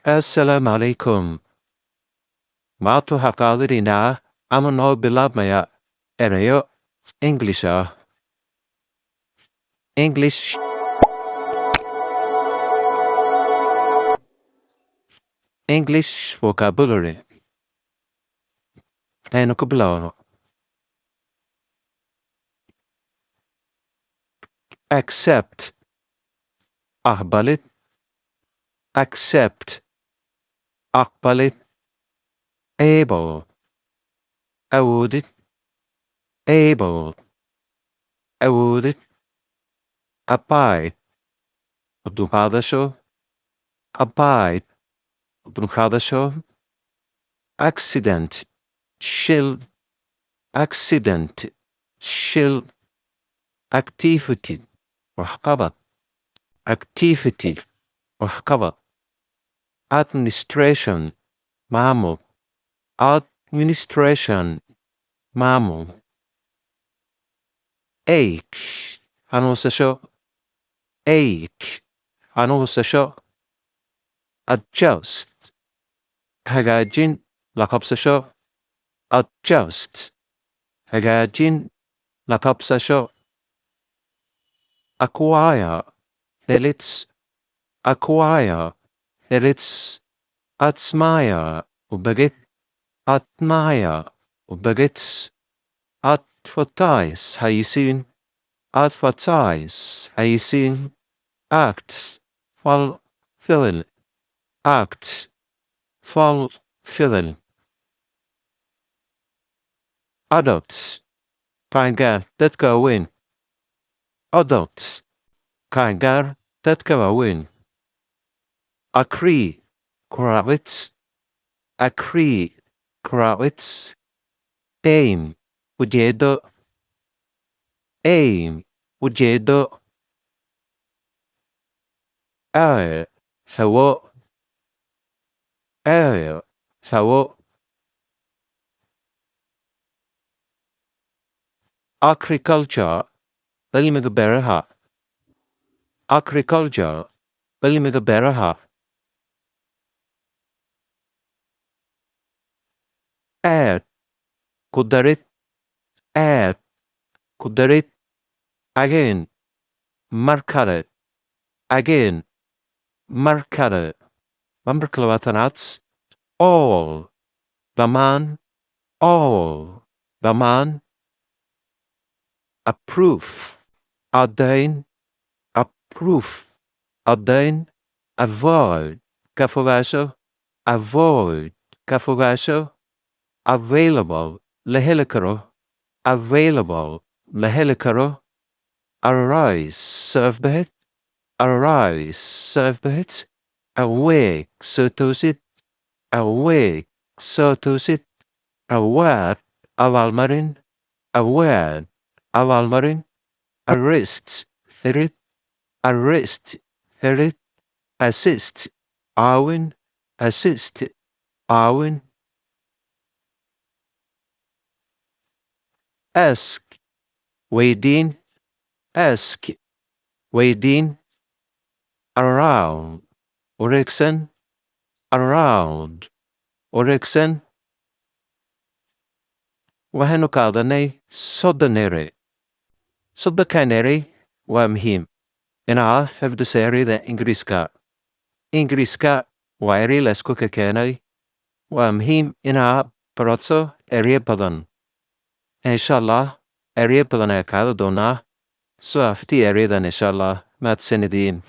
Assalamu alaikum. Maatu haqaadirina ama noo bilaabmaya erayo English ah. English vocabulary. Aynu ku bilowno. Accept. Aqbalid. Accept. Aqbalid. Able. Awoodid. Able. Awoodid. Abide. Dulqaadasho. Abide. Dulqaadasho. Accident. Shil. Accident. Shil. Activity. Waxqabad. Activity. Waxqabad. Administration. Maamul. Administration. Maamul. Ache. Xanuunsasho. Ache. Xanuunsasho. Adjust. Hagaajin. La qabsasho. Adjust. Hagaajin. La qabsasho. Acquire. Helits. Acquire. Helits. Admire. Ubagit. Admire. Ubagit. Advertise. Xayisiin. Advertise. Xayisiin. Act. Fulfill. Act. Fulfill. Adults. Qaangaar dadka waaweyn. Adults. Qaangaar dadka waaweyn. Agree. Krawitz. Agree. Krawitz. Aim. Ujeedo. Aim. Ujeedo. Air. Hawo. Air. Hawo. Agriculture. Cilmiga beeraha. Agriculture. Cilmiga beeraha. Add. Ku darid. Add. Ku darid. Again. Mar kale. Again. Mar kale. Lambarka 20aad. All. Dhammaan. All. Dhammaan. Approve. Caddayn. Approve. Caddayn. Avoid. Ka fogaansho. Avoid. Ka fogaansho. Available. La heli karo. Available. La heli karo. Arise. Serve bahid. Arise. Serve bahid. Awake. Soo toosid. Awake. Soo toosid. Aware. Abaalmarin. Aware. Abaalmarin. Arrest. Xirid. Arrest. Xirid. Assist. Caawin. Assist. Caawin. Ask. Weydiin. Ask. Weydiin. Around. Wareegsan. Around. Wareegsan. Waxaynu qaadanay 30 eray. 30 eray waa muhiim inaad xifdiso erayda Ingiriiska. Ingiriiska waa eray la isku keenay. Waa muhiim inaad barato erayo badan. Inshallah, erayo badan ayaa qaadi doonaa. Soo aftii eraydan inshallah. Mahadsanidin.